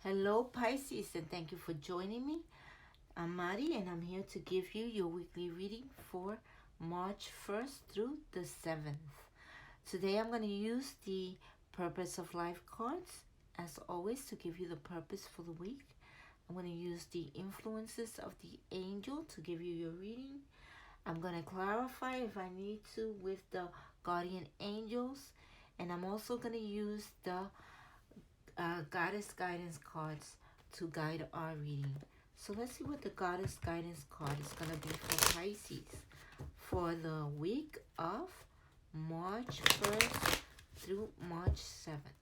Hello Pisces, and thank you for joining me. I'm Mari and I'm here to give you your weekly reading for March 1st through the 7th. Today I'm going to use the Purpose of Life cards, as always, to give you the purpose for the week. I'm going to use the influences of the angel to give you your reading. I'm going to clarify if I need to with the guardian angels, and I'm also going to use the goddess guidance cards to guide our reading. So let's see what the goddess guidance card is going to be for Pisces for the week of March 1st through March 7th.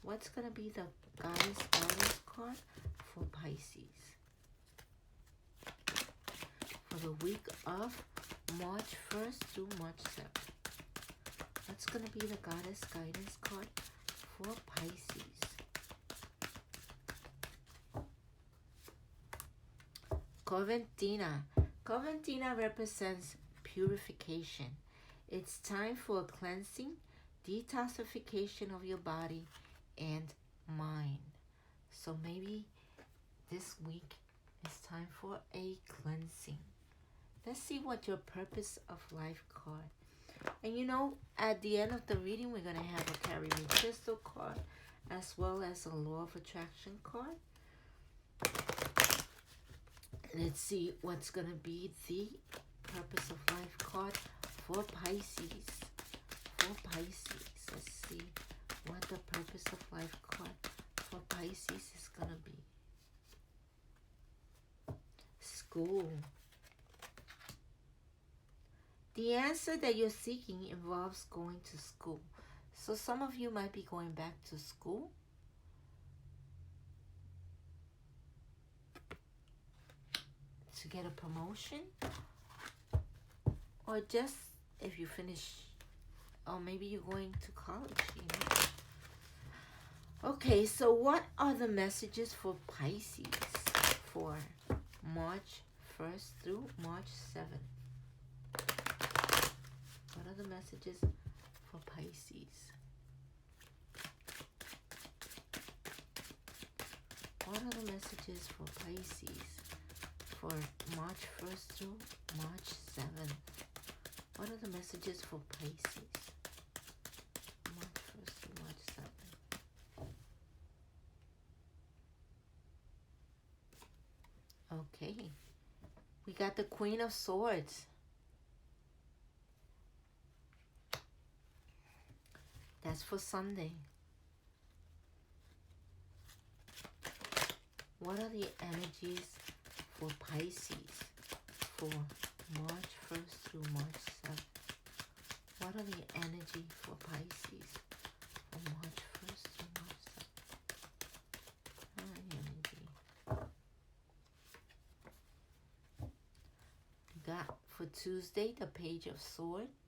What's going to be the goddess guidance card for Pisces for the week of March 1st through March 7th? What's going to be the goddess guidance card for Pisces? Coventina. Coventina represents purification. It's time for a cleansing, detoxification of your body and mind. So maybe this week is time for a cleansing. Let's see what your purpose of life card. And you know, at the end of the reading, we're going to have a carry me crystal card as well as a law of attraction card. Let's see what's going to be the purpose of life card for Pisces. For Pisces, let's see what the purpose of life card for Pisces is going to be. School. The answer that you're seeking involves going to school. So some of you might be going back to school. To get a promotion, or just if you finish, or maybe you're going to college, you know. Okay, so what are the messages for Pisces for March 1st through March 7th? What are the messages for Pisces? What are the messages for Pisces for March 1st through March 7th? What are the messages for Pisces? March 1st through March 7th. Okay. We got the Queen of Swords. That's for Sunday. What are the energies for Pisces for March 1st through March 7th? What are the energy for Pisces for March 1st through March 7th? What are the energy? We got for Tuesday the Page of Swords.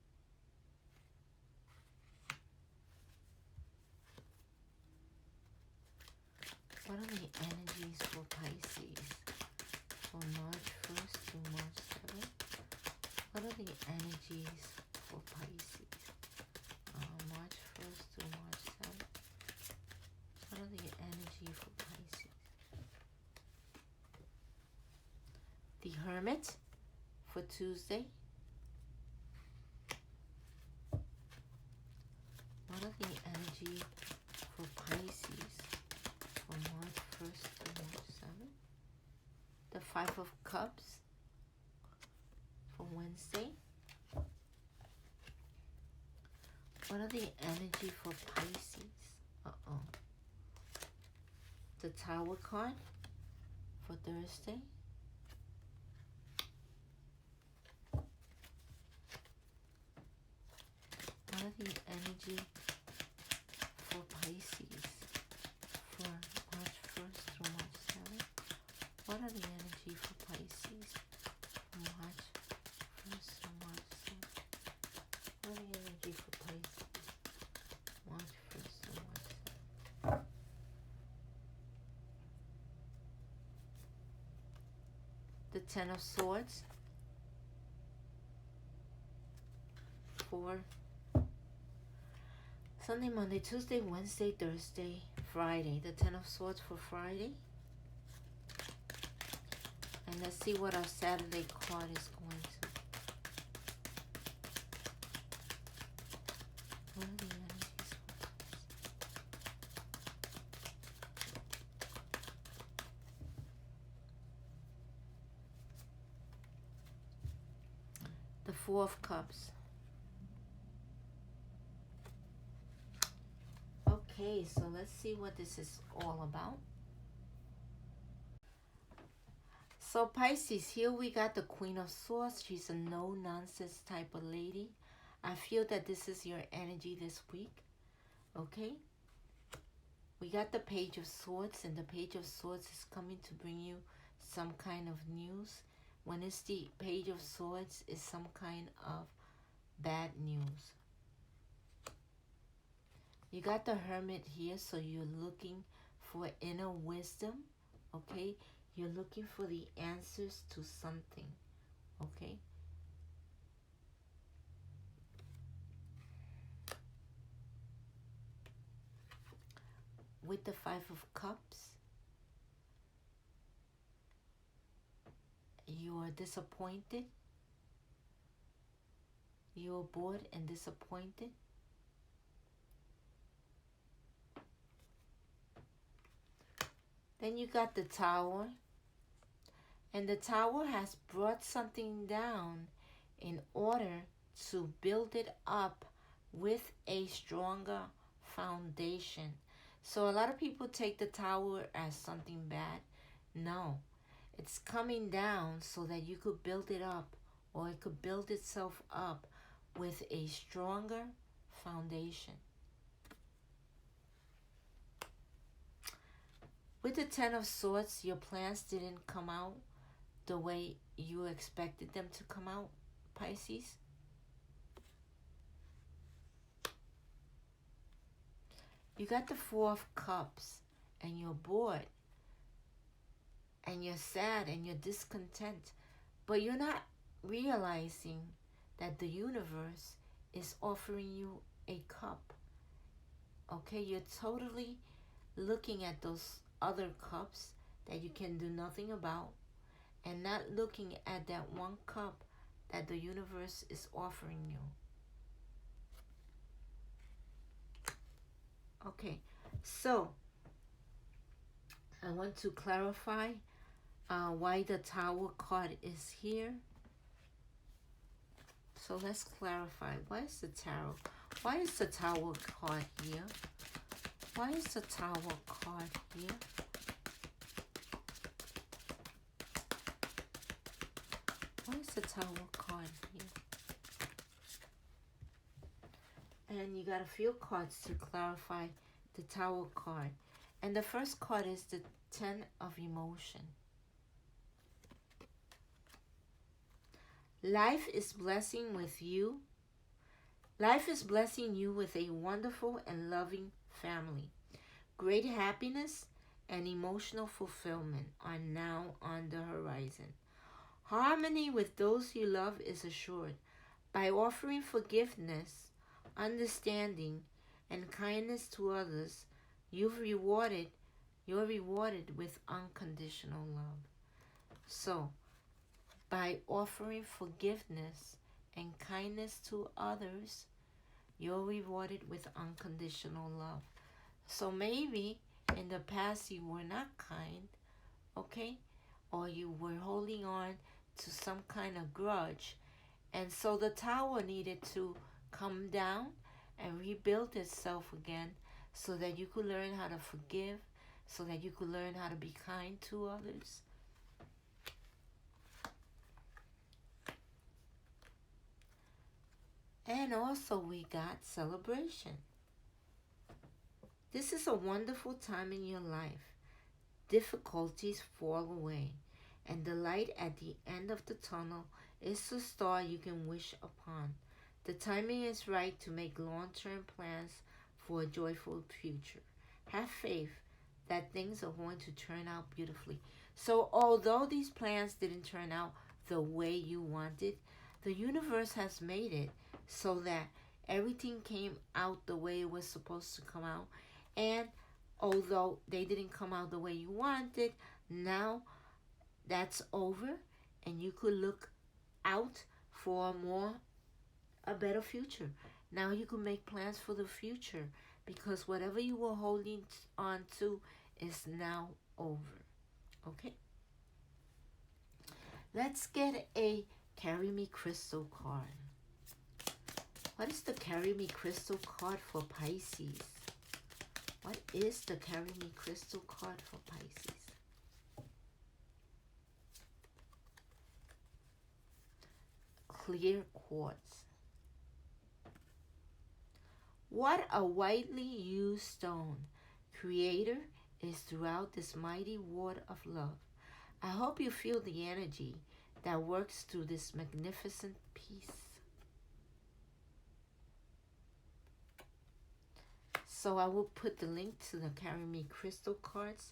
What are the energies for Pisces for March 1st through March 7th? What are the energies for Pisces March 1st through March 7th? What are the energy for Pisces? The Hermit for Tuesday. What are the energy for Pisces for March 1st through March 7th? The Five of Cups for Wednesday. What are the energy for Pisces? The Tower card for Thursday. What are the energy for Pisces for March 1st through March 7th? What are the energy for Pisces for March 1st through March 7th? What are the energy for Pisces March 1st through March 7th? The Ten of Swords for Sunday, Monday, Tuesday, Wednesday, Thursday, Friday. The Ten of Swords for Friday. And let's see what our Saturday card is going to. What are the energies for this? The Four of Cups. Okay, so let's see what this is all about. So Pisces, here we got the Queen of Swords. She's a no-nonsense type of lady. I feel that this is your energy this week. Okay? We got the Page of Swords, and the Page of Swords is coming to bring you some kind of news. When it's the Page of Swords, it's some kind of bad news. You got the Hermit here, so you're looking for inner wisdom, okay? You're looking for the answers to something, okay? With the Five of Cups, you are disappointed. You are bored and disappointed. Then you got the Tower. And the Tower has brought something down in order to build it up with a stronger foundation. So a lot of people take the Tower as something bad. No, it's coming down so that you could build it up, or it could build itself up with a stronger foundation. With the Ten of Swords, your plans didn't come out the way you expected them to come out, Pisces. You got the Four of Cups, and you're bored, and you're sad, and you're discontent, but you're not realizing that the universe is offering you a cup. Okay, you're totally looking at those other cups that you can do nothing about, and not looking at that one cup that the universe is offering you. Okay, so I want to clarify why the Tower card is here. So let's clarify. Why is the Tarot? Why is the Tower card here? Why is the Tower card here? Why is the Tower card here? And you got a few cards to clarify the Tower card. And the first card is the Ten of Emotion. Life is blessing with you. Life is blessing you with a wonderful and loving family. Great happiness and emotional fulfillment are now on the horizon. Harmony with those you love is assured. By offering forgiveness, understanding, and kindness to others, you're rewarded with unconditional love. So, by offering forgiveness and kindness to others, you're rewarded with unconditional love. So maybe in the past you were not kind, okay? Or you were holding on to some kind of grudge. And so the Tower needed to come down and rebuild itself again so that you could learn how to forgive, so that you could learn how to be kind to others. And also we got celebration. This is a wonderful time in your life. Difficulties fall away, and the light at the end of the tunnel is the star you can wish upon. The timing is right to make long-term plans for a joyful future. Have faith that things are going to turn out beautifully. So although these plans didn't turn out the way you wanted, the universe has made it so that Everything came out the way it was supposed to come out. And although they didn't come out the way you wanted, now that's over and you could look out for a better future. Now you can make plans for the future because whatever you were holding on to is now over. Okay? Let's get a Carry Me Crystal card. What is the Carry Me Crystal card for Pisces? What is the Carry Me Crystal card for Pisces? Clear quartz. What a widely used stone. Creator is throughout this mighty water of love. I hope you feel the energy that works through this magnificent piece. So I will put the link to the Carry Me Crystal cards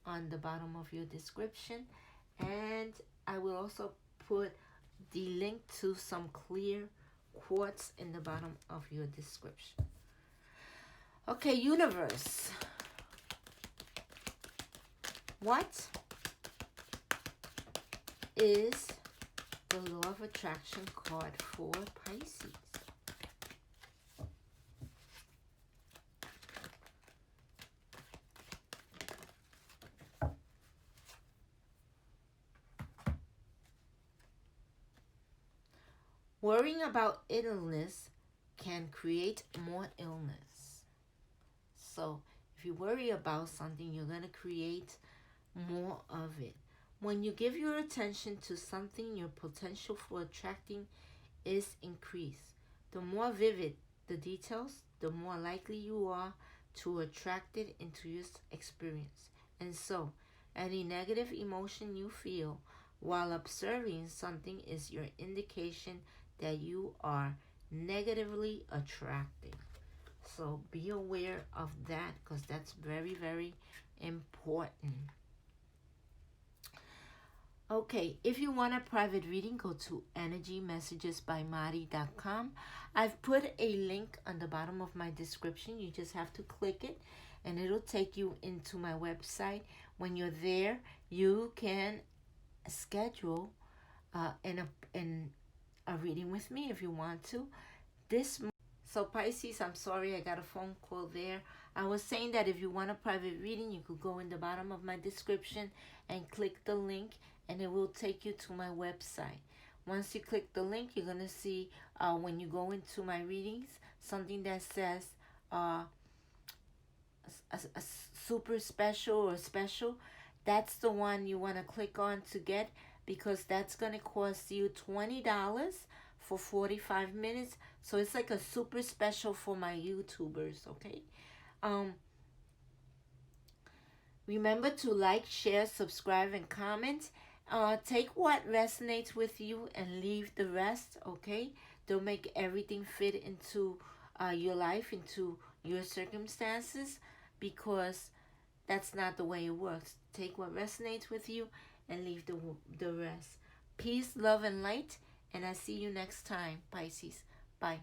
on the bottom of your description. And I will also put the link to some clear quartz in the bottom of your description. Okay, universe. What is the law of attraction card for Pisces? Worrying about illness can create more illness. So if you worry about something, you're going to create more of it. When you give your attention to something, your potential for attracting is increased. The more vivid the details, the more likely you are to attract it into your experience. And so, any negative emotion you feel while observing something is your indication that you are negatively attracting. So be aware of that because that's very, very important. Okay, if you want a private reading, go to energymessagesbymari.com. I've put a link on the bottom of my description. You just have to click it and it'll take you into my website. When you're there, you can schedule a reading with me if you want to. So Pisces, I'm sorry I got a phone call there. I was saying that if you want a private reading, you could go in the bottom of my description and click the link and it will take you to my website. Once you click the link, you're going to see when you go into my readings, something that says a super special or special. That's the one you want to click on to get because that's going to cost you $20 for 45 minutes. So it's like a super special for my YouTubers, okay? Remember to like, share, subscribe, and comment. Take what resonates with you and leave the rest, okay? Don't make everything fit into your life, into your circumstances, because that's not the way it works. Take what resonates with you and leave the rest. Peace, love, and light, and I see you next time, Pisces. Bye.